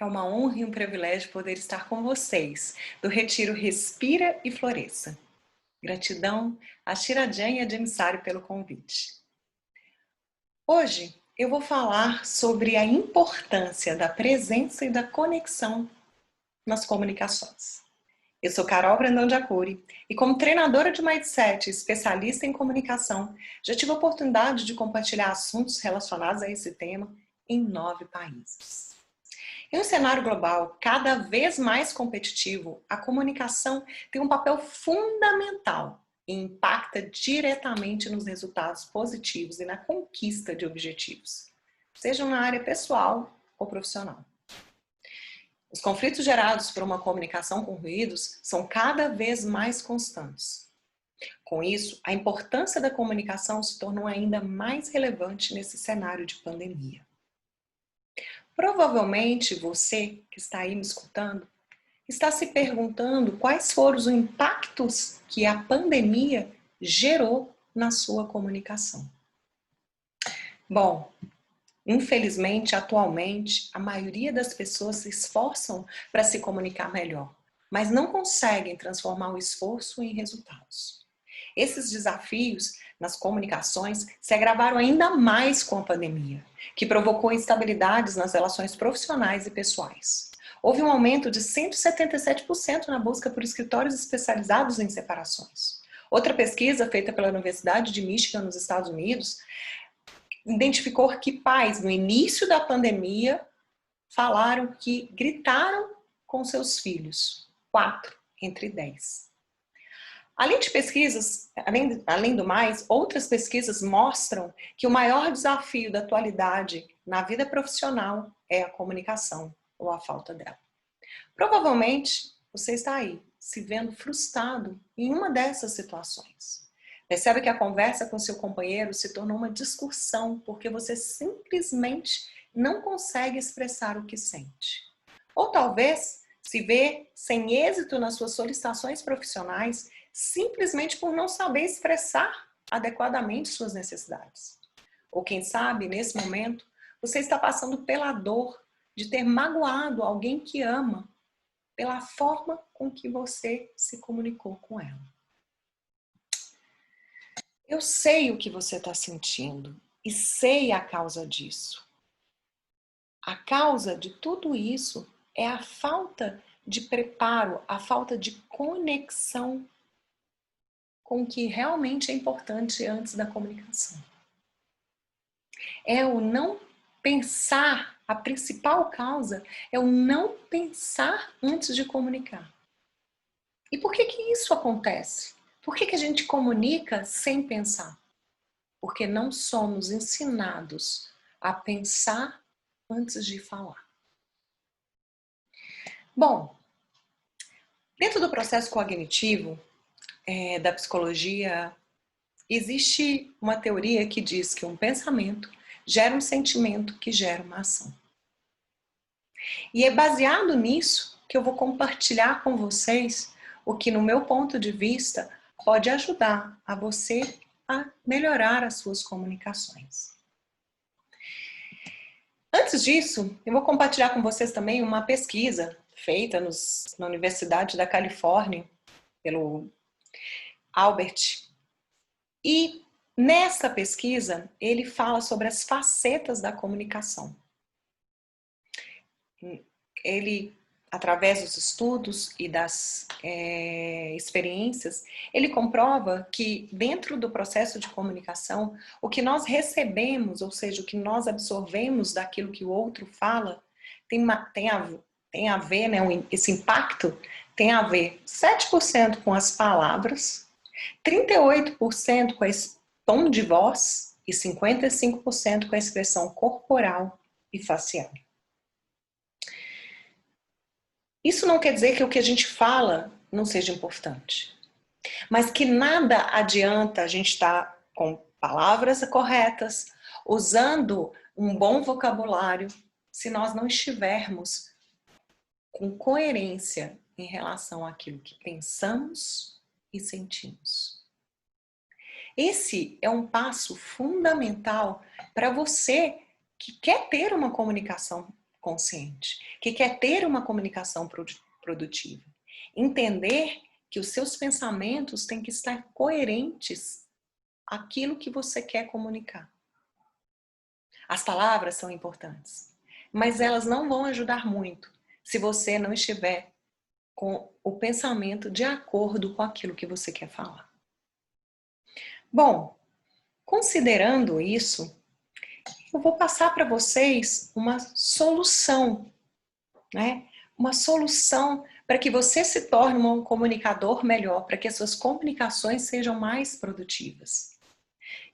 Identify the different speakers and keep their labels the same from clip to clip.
Speaker 1: É uma honra e um privilégio poder estar com vocês do Retiro Respira e Floresça. Gratidão a Shirajan e a Emissário pelo convite. Hoje eu vou falar sobre a importância da presença e da conexão nas comunicações. Eu sou Carol Brandão de Acuri e como treinadora de Mindset e especialista em comunicação, já tive a oportunidade de compartilhar assuntos relacionados a esse tema em 9 países. Em um cenário global cada vez mais competitivo, a comunicação tem um papel fundamental e impacta diretamente nos resultados positivos e na conquista de objetivos, seja na área pessoal ou profissional. Os conflitos gerados por uma comunicação com ruídos são cada vez mais constantes. Com isso, a importância da comunicação se tornou ainda mais relevante nesse cenário de pandemia. Provavelmente você que está aí me escutando está se perguntando quais foram os impactos que a pandemia gerou na sua comunicação. Bom, infelizmente, atualmente, a maioria das pessoas se esforçam para se comunicar melhor, mas não conseguem transformar o esforço em resultados. Esses desafios nas comunicações se agravaram ainda mais com a pandemia, que provocou instabilidades nas relações profissionais e pessoais. Houve um aumento de 177% na busca por escritórios especializados em separações. Outra pesquisa feita pela Universidade de Michigan, nos Estados Unidos, identificou que pais, no início da pandemia, falaram que gritaram com seus filhos, 4 entre 10. Além de pesquisas, além do mais, outras pesquisas mostram que o maior desafio da atualidade na vida profissional é a comunicação ou a falta dela. Provavelmente você está aí, se vendo frustrado em uma dessas situações. Percebe que a conversa com seu companheiro se tornou uma discussão porque você simplesmente não consegue expressar o que sente. Ou talvez se vê sem êxito nas suas solicitações profissionais simplesmente por não saber expressar adequadamente suas necessidades. Ou quem sabe, nesse momento, você está passando pela dor de ter magoado alguém que ama pela forma com que você se comunicou com ela. Eu sei o que você está sentindo e sei a causa disso. A causa de tudo isso é a falta de preparo, a falta de conexão com o que realmente é importante antes da comunicação. É o não pensar, a principal causa é o não pensar antes de comunicar. E por que isso acontece? Por que a gente comunica sem pensar? Porque não somos ensinados a pensar antes de falar. Bom, dentro do processo cognitivo da psicologia, existe uma teoria que diz que um pensamento gera um sentimento que gera uma ação. E é baseado nisso que eu vou compartilhar com vocês o que, no meu ponto de vista, pode ajudar a você a melhorar as suas comunicações. Antes disso, eu vou compartilhar com vocês também uma pesquisa feita na Universidade da Califórnia, pelo Albert. E nessa pesquisa, ele fala sobre as facetas da comunicação. Ele, através dos estudos e das experiências, ele comprova que dentro do processo de comunicação, o que nós recebemos, ou seja, o que nós absorvemos daquilo que o outro fala, tem a ver, né, esse impacto tem a ver 7% com as palavras, 38% com esse tom de voz e 55% com a expressão corporal e facial. Isso não quer dizer que o que a gente fala não seja importante, mas que nada adianta a gente estar com palavras corretas, usando um bom vocabulário, se nós não estivermos com coerência em relação àquilo que pensamos e sentimos. Esse é um passo fundamental para você que quer ter uma comunicação consciente, que quer ter uma comunicação produtiva. Entender que os seus pensamentos têm que estar coerentes àquilo que você quer comunicar. As palavras são importantes, mas elas não vão ajudar muito se você não estiver com o pensamento de acordo com aquilo que você quer falar. Bom, considerando isso, eu vou passar para vocês uma solução, né? Uma solução para que você se torne um comunicador melhor, para que as suas comunicações sejam mais produtivas.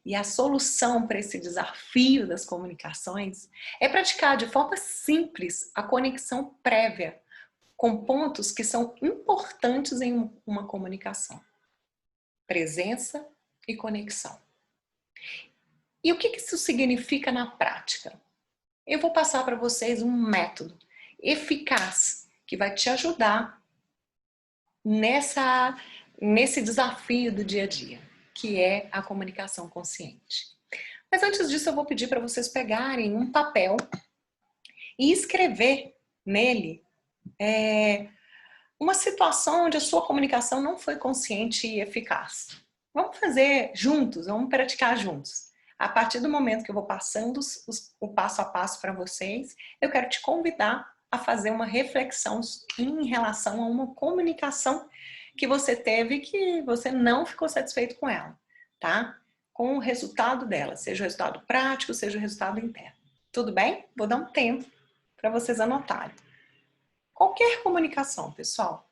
Speaker 1: E a solução para esse desafio das comunicações é praticar de forma simples a conexão prévia com pontos que são importantes em uma comunicação. Presença e conexão. E o que isso significa na prática? Eu vou passar para vocês um método eficaz que vai te ajudar nesse desafio do dia a dia, que é a comunicação consciente. Mas antes disso, eu vou pedir para vocês pegarem um papel e escrever nele uma situação onde a sua comunicação não foi consciente e eficaz. Vamos fazer juntos, vamos praticar juntos. A partir do momento que eu vou passando o passo a passo para vocês, eu quero te convidar a fazer uma reflexão em relação a uma comunicação que você teve que você não ficou satisfeito com ela, tá? Com o resultado dela, seja o resultado prático, seja o resultado interno. Tudo bem? Vou dar um tempo para vocês anotarem. Qualquer comunicação, pessoal.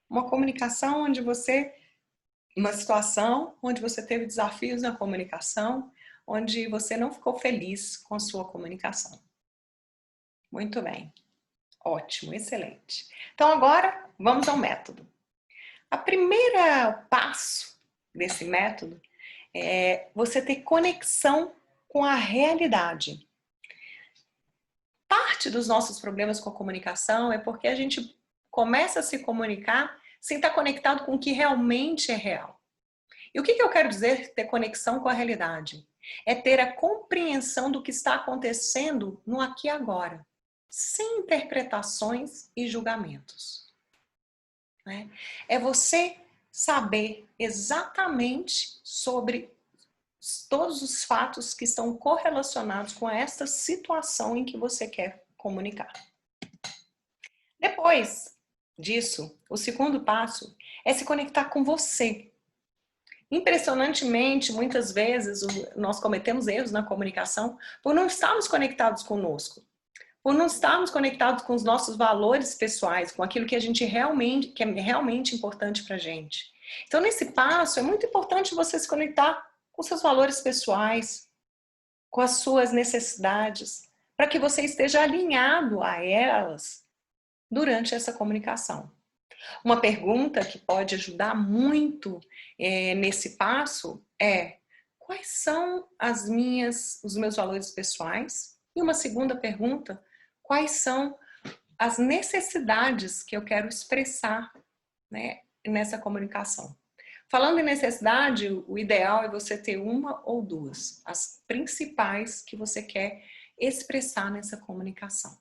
Speaker 1: Uma comunicação onde uma situação onde você teve desafios na comunicação, onde você não ficou feliz com a sua comunicação. Muito bem. Ótimo, excelente. Então agora, vamos ao método. O primeiro passo desse método é você ter conexão com a realidade. Parte dos nossos problemas com a comunicação é porque a gente começa a se comunicar sem estar conectado com o que realmente é real. E o que eu quero dizer ter conexão com a realidade? É ter a compreensão do que está acontecendo no aqui e agora, sem interpretações e julgamentos. Né? É você saber exatamente sobre todos os fatos que estão correlacionados com esta situação em que você quer comunicar. Depois disso, o segundo passo é se conectar com você. Impressionantemente, muitas vezes nós cometemos erros na comunicação por não estarmos conectados conosco, por não estarmos conectados com os nossos valores pessoais, com aquilo que a gente que é realmente importante para a gente. Então, nesse passo, é muito importante você se conectar com seus valores pessoais, com as suas necessidades, para que você esteja alinhado a elas durante essa comunicação. Uma pergunta que pode ajudar muito nesse passo é: quais são os meus valores pessoais? E uma segunda pergunta: quais são as necessidades que eu quero expressar, né, nessa comunicação? Falando em necessidade, o ideal é você ter uma ou duas, as principais que você quer expressar nessa comunicação.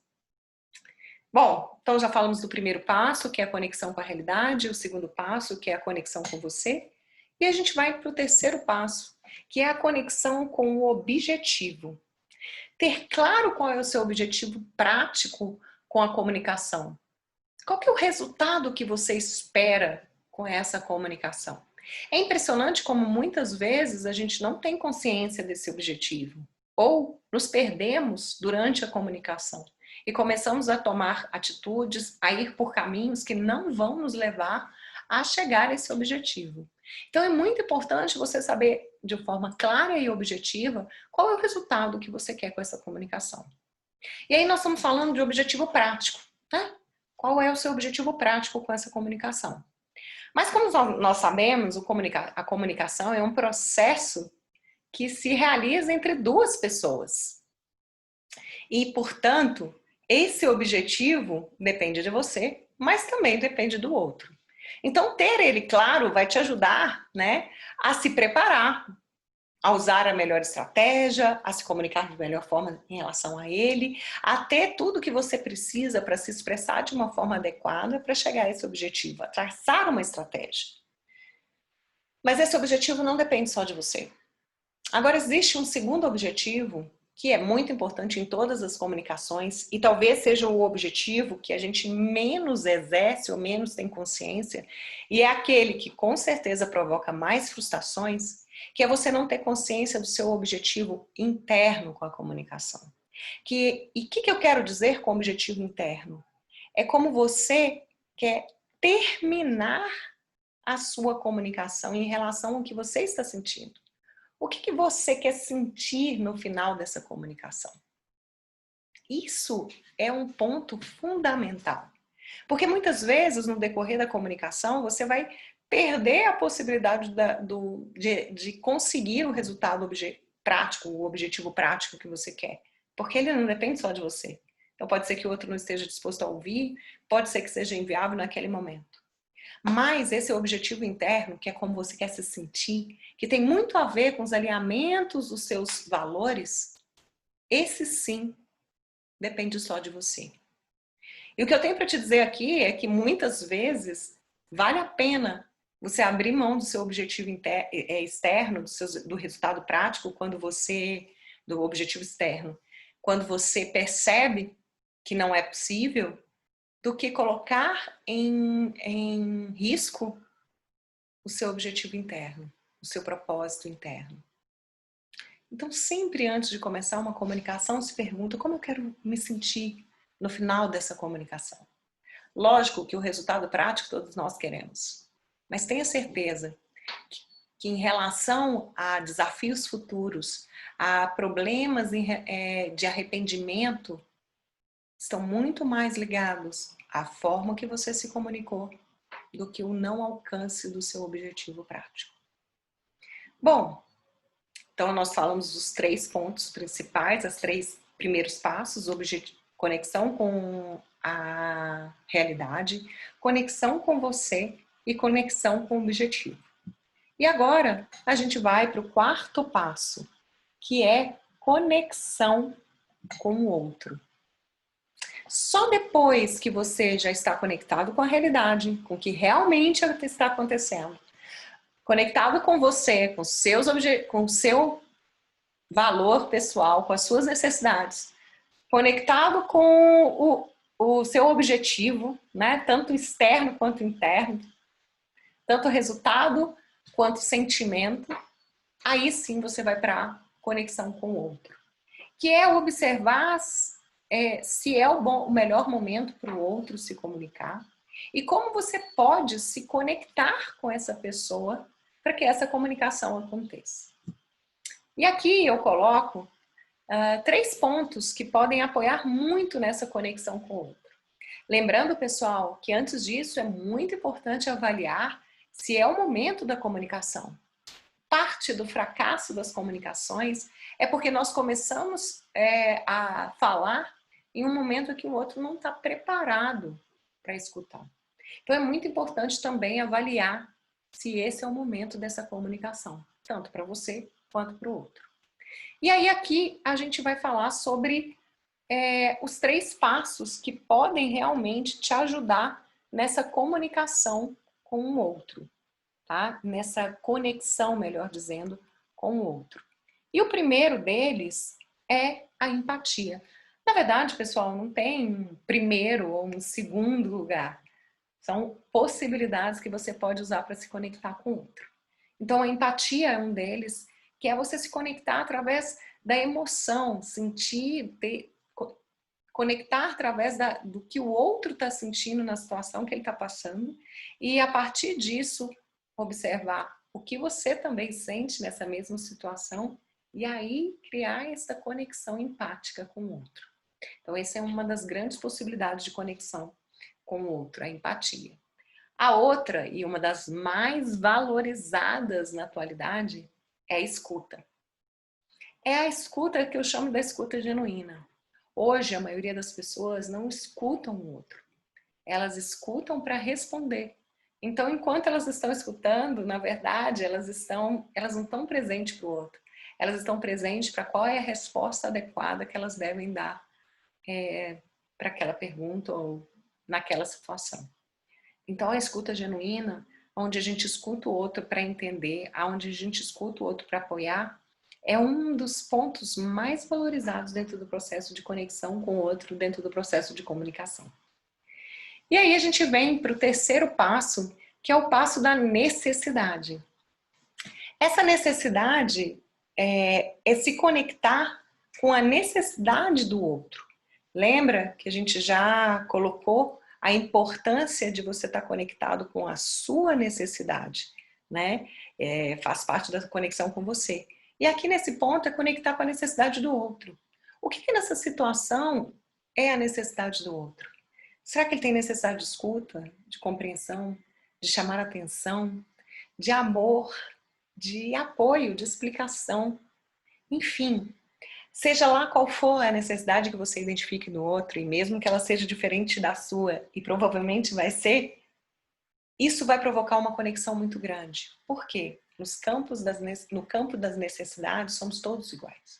Speaker 1: Bom, então já falamos do primeiro passo, que é a conexão com a realidade, o segundo passo, que é a conexão com você, e a gente vai para o terceiro passo, que é a conexão com o objetivo. Ter claro qual é o seu objetivo prático com a comunicação. Qual que é o resultado que você espera com essa comunicação? É impressionante como muitas vezes a gente não tem consciência desse objetivo, ou nos perdemos durante a comunicação e começamos a tomar atitudes, a ir por caminhos que não vão nos levar a chegar a esse objetivo. Então é muito importante você saber de forma clara e objetiva qual é o resultado que você quer com essa comunicação. E aí nós estamos falando de objetivo prático, né? Qual é o seu objetivo prático com essa comunicação? Mas como nós sabemos, a comunicação é um processo que se realiza entre duas pessoas. E, portanto, esse objetivo depende de você, mas também depende do outro. Então, ter ele claro vai te ajudar, né, a se preparar a usar a melhor estratégia, a se comunicar de melhor forma em relação a ele, a ter tudo que você precisa para se expressar de uma forma adequada para chegar a esse objetivo, a traçar uma estratégia. Mas esse objetivo não depende só de você. Agora, existe um segundo objetivo que é muito importante em todas as comunicações e talvez seja o objetivo que a gente menos exerce ou menos tem consciência, e é aquele que com certeza provoca mais frustrações, que é você não ter consciência do seu objetivo interno com a comunicação. E o que eu quero dizer com objetivo interno? É como você quer terminar a sua comunicação em relação ao que você está sentindo. O que você quer sentir no final dessa comunicação? Isso é um ponto fundamental. Porque muitas vezes, no decorrer da comunicação, você vai perder a possibilidade de conseguir o resultado prático, o objetivo prático que você quer. Porque ele não depende só de você. Então pode ser que o outro não esteja disposto a ouvir, pode ser que seja inviável naquele momento. Mas esse objetivo interno, que é como você quer se sentir, que tem muito a ver com os alinhamentos dos seus valores, esse sim depende só de você. E o que eu tenho para te dizer aqui é que muitas vezes vale a pena você abrir mão do seu objetivo externo, do resultado prático, do objetivo externo, quando você percebe que não é possível, do que colocar em risco o seu objetivo interno, o seu propósito interno. Então, sempre antes de começar uma comunicação, se pergunta como eu quero me sentir no final dessa comunicação. Lógico que o resultado prático todos nós queremos, mas tenha certeza que em relação a desafios futuros, a problemas de arrependimento, estão muito mais ligados à forma que você se comunicou do que o não alcance do seu objetivo prático. Bom, então nós falamos dos 3 pontos principais, os 3 primeiros passos: conexão com a realidade, conexão com você e conexão com o objetivo. E agora a gente vai para o 4º passo, que é conexão com o outro. Só depois que você já está conectado com a realidade, com o que realmente está acontecendo, conectado com você, com o seu valor pessoal, com as suas necessidades, conectado com o seu objetivo, né? Tanto externo quanto interno, tanto resultado quanto sentimento, aí sim você vai para a conexão com o outro, que é observar se é o melhor momento para o outro se comunicar e como você pode se conectar com essa pessoa para que essa comunicação aconteça. E aqui eu coloco 3 pontos que podem apoiar muito nessa conexão com o outro. Lembrando, pessoal, que antes disso é muito importante avaliar se é o momento da comunicação. Parte do fracasso das comunicações é porque nós começamos a falar em um momento que o outro não está preparado para escutar. Então é muito importante também avaliar se esse é o momento dessa comunicação, tanto para você quanto para o outro. E aí aqui a gente vai falar sobre os 3 passos que podem realmente te ajudar nessa comunicação com o outro, tá? Nessa conexão, melhor dizendo, com o outro. E o primeiro deles é a empatia. Na verdade, pessoal, não tem um primeiro ou um segundo lugar. São possibilidades que você pode usar para se conectar com o outro. Então, a empatia é um deles, que é você se conectar através da emoção, sentir, conectar através do que o outro está sentindo na situação que ele está passando e, a partir disso, observar o que você também sente nessa mesma situação e aí criar essa conexão empática com o outro. Então, essa é uma das grandes possibilidades de conexão com o outro, a empatia. A outra, e uma das mais valorizadas na atualidade, é a escuta. É a escuta que eu chamo da escuta genuína. Hoje, a maioria das pessoas não escutam o outro. Elas escutam para responder. Então, enquanto elas estão escutando, na verdade, elas não estão presentes para o outro. elas estão presentes para qual é a resposta adequada que elas devem dar para aquela pergunta ou naquela situação. Então, a escuta genuína, onde a gente escuta o outro para entender, onde a gente escuta o outro para apoiar, é um dos pontos mais valorizados dentro do processo de conexão com o outro, dentro do processo de comunicação. E aí a gente vem para o terceiro passo, que é o passo da necessidade. Essa necessidade é se conectar com a necessidade do outro. Lembra que a gente já colocou a importância de você estar conectado com a sua necessidade, né? Faz parte da conexão com você. E aqui nesse ponto é conectar com a necessidade do outro. O que nessa situação é a necessidade do outro? Será que ele tem necessidade de escuta, de compreensão, de chamar atenção, de amor, de apoio, de explicação? Enfim, seja lá qual for a necessidade que você identifique do outro, e mesmo que ela seja diferente da sua, e provavelmente vai ser, isso vai provocar uma conexão muito grande. Por quê? No campo das necessidades, somos todos iguais.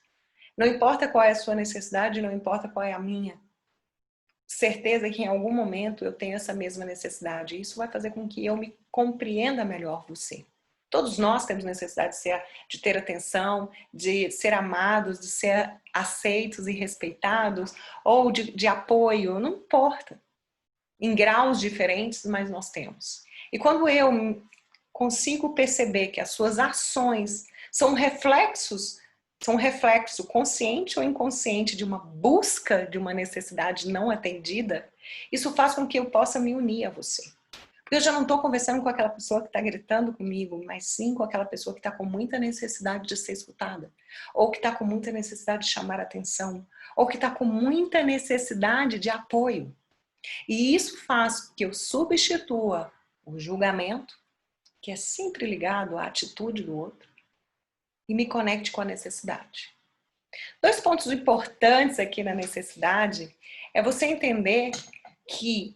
Speaker 1: Não importa qual é a sua necessidade, não importa qual é a minha. Certeza que em algum momento eu tenho essa mesma necessidade. Isso vai fazer com que eu me compreenda melhor você. Todos nós temos necessidade de ter atenção, de ser amados, de ser aceitos e respeitados, ou de apoio, não importa. Em graus diferentes, mas nós temos. E quando eu consigo perceber que as suas ações são reflexo consciente ou inconsciente de uma busca de uma necessidade não atendida, isso faz com que eu possa me unir a você. Porque eu já não estou conversando com aquela pessoa que está gritando comigo, mas sim com aquela pessoa que está com muita necessidade de ser escutada, ou que está com muita necessidade de chamar atenção, ou que está com muita necessidade de apoio. E isso faz com que eu substitua o julgamento, que é sempre ligado à atitude do outro, e me conecte com a necessidade. Dois pontos importantes aqui na necessidade é você entender que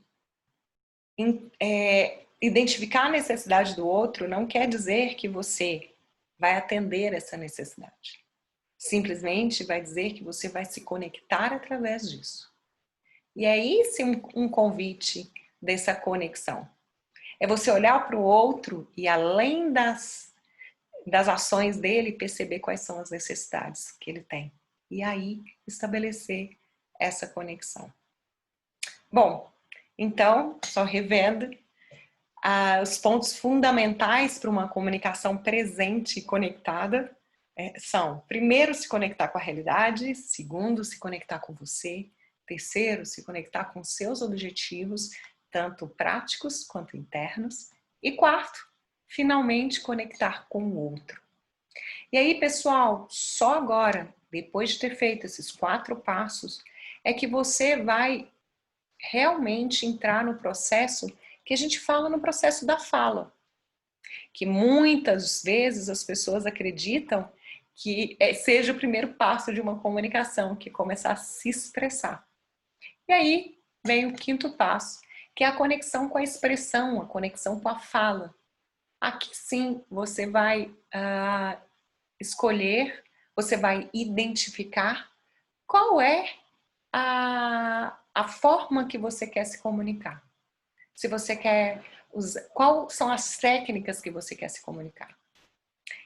Speaker 1: identificar a necessidade do outro não quer dizer que você vai atender essa necessidade. Simplesmente vai dizer que você vai se conectar através disso. E é esse um convite dessa conexão. É você olhar para o outro e além das ações dele, perceber quais são as necessidades que ele tem. E aí, estabelecer essa conexão. Bom, então, só revendo, os pontos fundamentais para uma comunicação presente e conectada são, primeiro, se conectar com a realidade, segundo, se conectar com você, terceiro, se conectar com seus objetivos, tanto práticos quanto internos, e quarto, finalmente conectar com o outro. E aí, pessoal, só agora, depois de ter feito esses 4 passos, é que você vai realmente entrar no processo que a gente fala no processo da fala. Que muitas vezes as pessoas acreditam que seja o primeiro passo de uma comunicação, que é começar a se expressar. E aí vem o 5º passo, que é a conexão com a expressão, a conexão com a fala. Aqui sim você vai escolher, você vai identificar qual é a forma que você quer se comunicar. Se você quer quais são as técnicas que você quer se comunicar.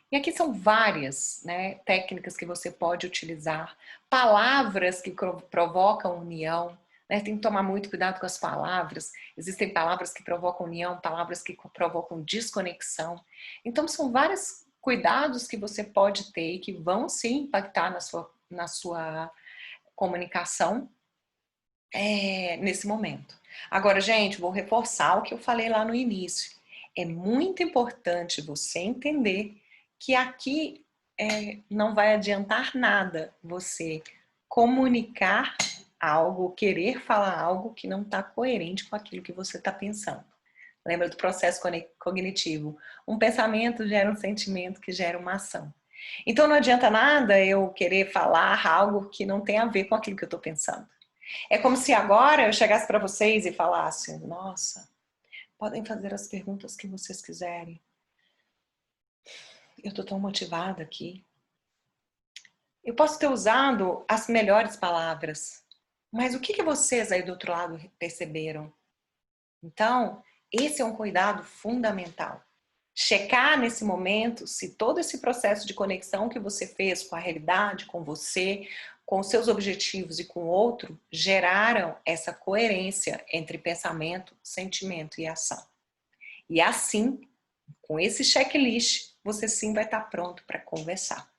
Speaker 1: E aqui são várias, né, técnicas que você pode utilizar, palavras que provocam união, né, tem que tomar muito cuidado com as palavras, existem palavras que provocam união, palavras que provocam desconexão, então são vários cuidados que você pode ter e que vão sim impactar na sua comunicação nesse momento. Agora, gente, vou reforçar o que eu falei lá no início. É muito importante você entender que aqui não vai adiantar nada você comunicar algo, querer falar algo que não está coerente com aquilo que você está pensando. Lembra do processo cognitivo? Um pensamento gera um sentimento que gera uma ação. Então não adianta nada eu querer falar algo que não tem a ver com aquilo que eu estou pensando. É como se agora eu chegasse para vocês e falasse: nossa, podem fazer as perguntas que vocês quiserem. Eu tô tão motivada aqui. Eu posso ter usado as melhores palavras, mas o que vocês aí do outro lado perceberam? Então, esse é um cuidado fundamental. Checar nesse momento se todo esse processo de conexão que você fez com a realidade, com você, com os seus objetivos e com o outro, geraram essa coerência entre pensamento, sentimento e ação. E assim, com esse checklist, você sim vai estar pronto para conversar.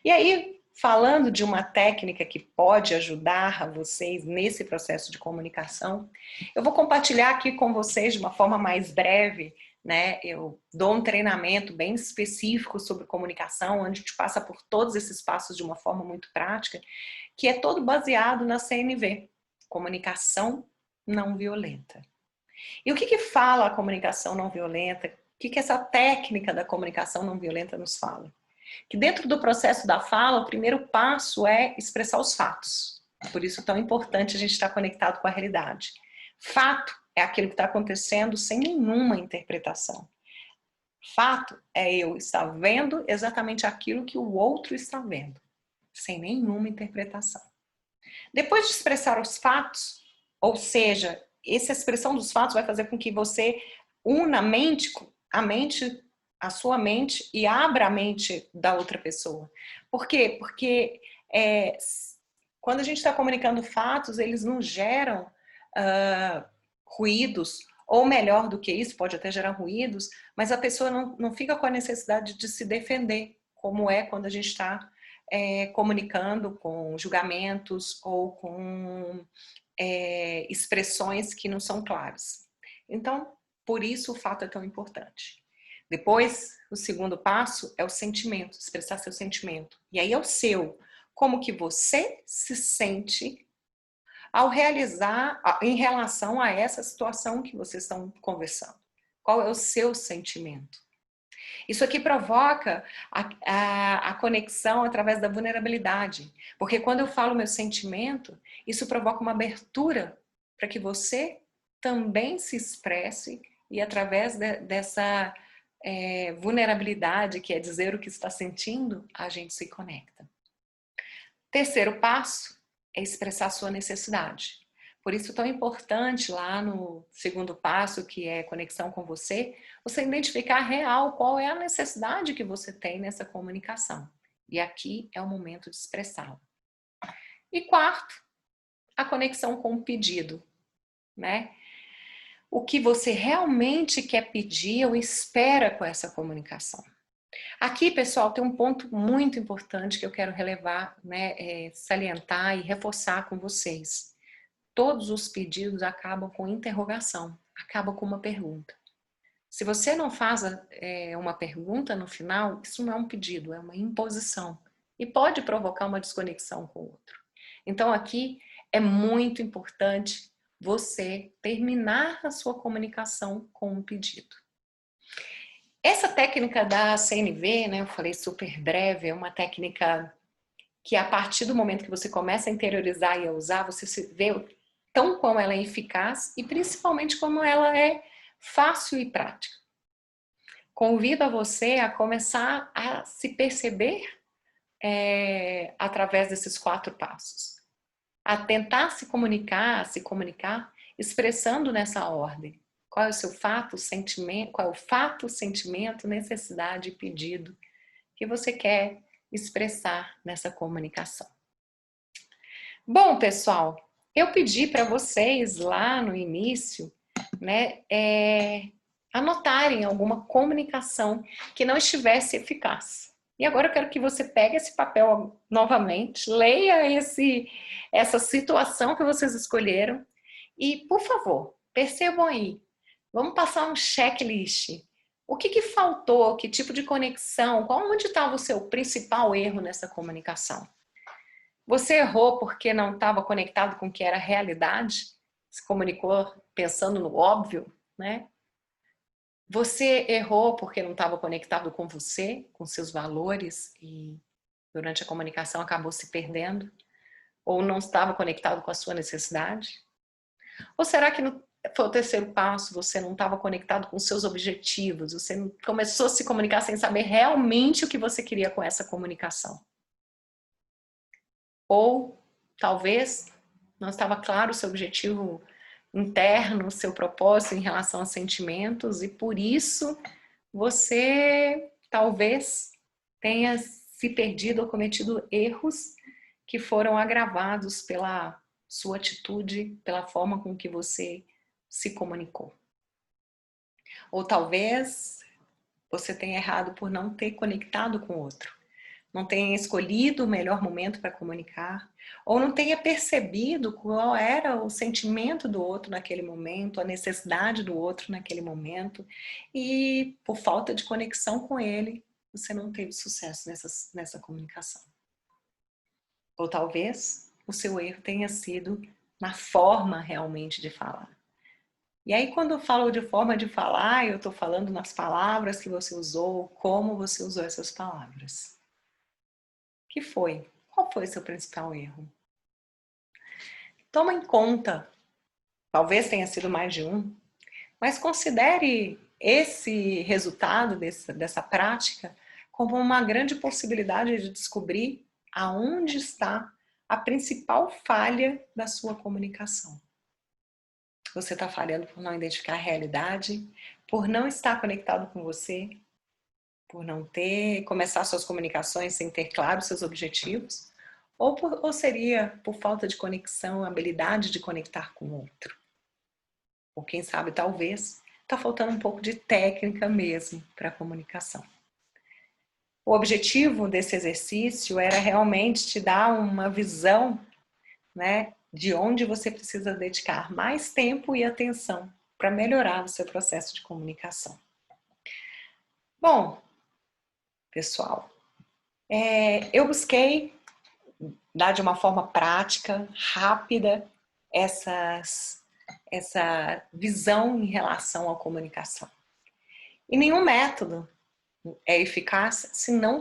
Speaker 1: E aí, falando de uma técnica que pode ajudar vocês nesse processo de comunicação, eu vou compartilhar aqui com vocês de uma forma mais breve, né? Eu dou um treinamento bem específico sobre comunicação, onde a gente passa por todos esses passos de uma forma muito prática, que é todo baseado na CNV, Comunicação Não Violenta. E o que fala a comunicação não violenta? O que essa técnica da comunicação não violenta nos fala? Que dentro do processo da fala, o primeiro passo é expressar os fatos. Por isso é tão importante a gente estar conectado com a realidade. Fato é aquilo que está acontecendo sem nenhuma interpretação. Fato é eu estar vendo exatamente aquilo que o outro está vendo, sem nenhuma interpretação. Depois de expressar os fatos, ou seja, essa expressão dos fatos vai fazer com que você una a sua mente e abra a mente da outra pessoa. Por quê? Porque quando a gente está comunicando fatos, eles não geram ruídos, ou melhor do que isso, pode até gerar ruídos, mas a pessoa não fica com a necessidade de se defender, como é quando a gente está comunicando com julgamentos ou com expressões que não são claras. Então, por isso o fato é tão importante. Depois, o segundo passo é o sentimento, expressar seu sentimento. E aí é o seu, como que você se sente ao realizar, em relação a essa situação que vocês estão conversando. Qual é o seu sentimento? Isso aqui provoca a conexão através da vulnerabilidade. Porque quando eu falo meu sentimento, isso provoca uma abertura para que você também se expresse e através dessa vulnerabilidade, que é dizer o que está sentindo, a gente se conecta. Terceiro passo é expressar sua necessidade. Por isso é tão importante lá no segundo passo, que é conexão com você identificar real qual é a necessidade que você tem nessa comunicação. E aqui é o momento de expressá-la. E quarto, a conexão com o pedido, né? O que você realmente quer pedir ou espera com essa comunicação. Aqui, pessoal, tem um ponto muito importante que eu quero relevar, né, salientar e reforçar com vocês. Todos os pedidos acabam com interrogação, acabam com uma pergunta. Se você não faz uma pergunta no final, isso não é um pedido, é uma imposição. E pode provocar uma desconexão com o outro. Então aqui é muito importante você terminar a sua comunicação com um pedido. Essa técnica da CNV, né, eu falei super breve, é uma técnica que a partir do momento que você começa a interiorizar e a usar, você se vê tão como ela é eficaz e principalmente como ela é fácil e prática. Convido a você a começar a se perceber através desses 4 passos. A tentar se comunicar expressando nessa ordem. Qual é o seu fato, sentimento, qual é o fato, sentimento, necessidade e pedido que você quer expressar nessa comunicação. Bom, pessoal, eu pedi para vocês lá no início, né, anotarem alguma comunicação que não estivesse eficaz. E agora eu quero que você pegue esse papel novamente, leia essa situação que vocês escolheram e, por favor, percebam aí, vamos passar um checklist. O que faltou? Que tipo de conexão? Onde estava o seu principal erro nessa comunicação? Você errou porque não estava conectado com o que era a realidade? Se comunicou pensando no óbvio, né? Você errou porque não estava conectado com você, com seus valores e durante a comunicação acabou se perdendo? Ou não estava conectado com a sua necessidade? Ou será que foi o terceiro passo, você não estava conectado com seus objetivos, você começou a se comunicar sem saber realmente o que você queria com essa comunicação? Ou talvez não estava claro o seu objetivo interno, o seu propósito em relação a sentimentos, e por isso você talvez tenha se perdido ou cometido erros que foram agravados pela sua atitude, pela forma com que você se comunicou. Ou talvez você tenha errado por não ter conectado com o outro, não tenha escolhido o melhor momento para comunicar, ou não tenha percebido qual era o sentimento do outro naquele momento, a necessidade do outro naquele momento, e por falta de conexão com ele, você não teve sucesso nessa comunicação. Ou talvez o seu erro tenha sido na forma realmente de falar. E aí, quando eu falo de forma de falar, eu estou falando nas palavras que você usou, como você usou essas palavras. Que foi? Qual foi o seu principal erro? Toma em conta, talvez tenha sido mais de um, mas considere esse resultado dessa prática como uma grande possibilidade de descobrir aonde está a principal falha da sua comunicação. Você está falhando por não identificar a realidade, por não estar conectado com você, por não começar suas comunicações sem ter claro seus objetivos, ou seria por falta de conexão, habilidade de conectar com o outro. Ou quem sabe, talvez, está faltando um pouco de técnica mesmo para a comunicação. O objetivo desse exercício era realmente te dar uma visão, né, de onde você precisa dedicar mais tempo e atenção para melhorar o seu processo de comunicação. Bom, pessoal, eu busquei dar de uma forma prática, rápida, essa visão em relação à comunicação. E nenhum método é eficaz se não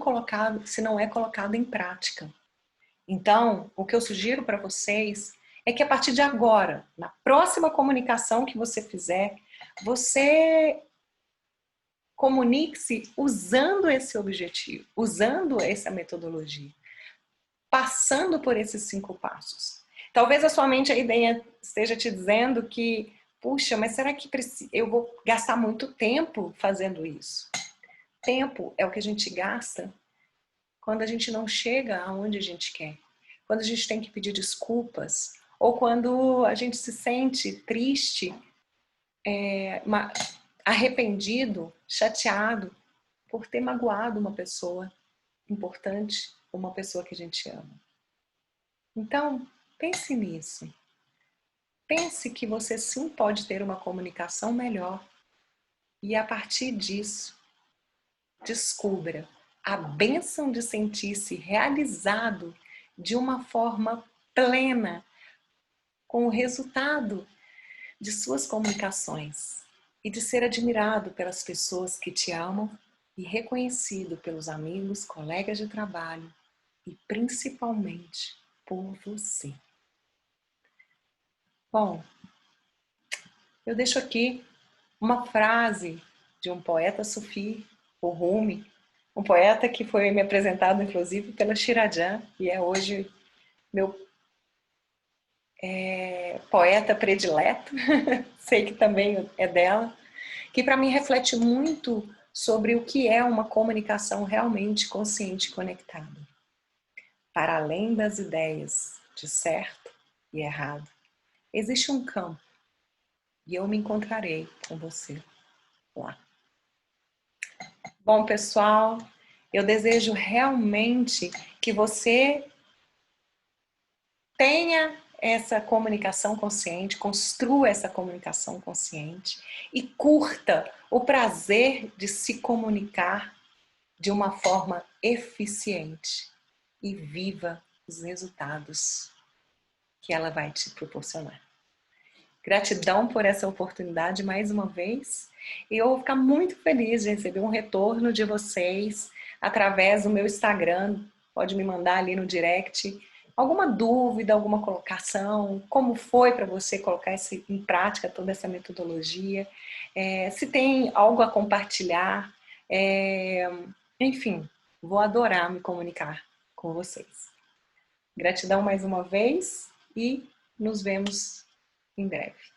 Speaker 1: é colocado em prática. Então, o que eu sugiro para vocês é que a partir de agora, na próxima comunicação que você fizer, você comunique-se usando esse objetivo, usando essa metodologia, passando por esses 5 passos. Talvez a sua mente aí esteja te dizendo que, puxa, mas será que eu vou gastar muito tempo fazendo isso? Tempo é o que a gente gasta quando a gente não chega aonde a gente quer, quando a gente tem que pedir desculpas, ou quando a gente se sente triste, arrependido, chateado por ter magoado uma pessoa importante, uma pessoa que a gente ama. Então, pense nisso. Pense que você sim pode ter uma comunicação melhor e a partir disso, descubra a bênção de sentir-se realizado de uma forma plena com o resultado de suas comunicações e de ser admirado pelas pessoas que te amam e reconhecido pelos amigos, colegas de trabalho e principalmente por você. Bom, eu deixo aqui uma frase de um poeta sufi, o Rumi, um poeta que foi me apresentado inclusive pela Shirajan e é hoje meu poeta predileto, sei que também é dela, que para mim reflete muito sobre o que é uma comunicação realmente consciente e conectada. Para além das ideias de certo e errado, existe um campo e eu me encontrarei com você lá. Bom, pessoal, eu desejo realmente que você tenha essa comunicação consciente, construa essa comunicação consciente e curta o prazer de se comunicar de uma forma eficiente e viva os resultados que ela vai te proporcionar. Gratidão por essa oportunidade mais uma vez. E eu vou ficar muito feliz de receber um retorno de vocês através do meu Instagram. Pode me mandar ali no direct alguma dúvida, alguma colocação, como foi para você colocar em prática toda essa metodologia, se tem algo a compartilhar, enfim, vou adorar me comunicar com vocês. Gratidão mais uma vez e nos vemos em breve.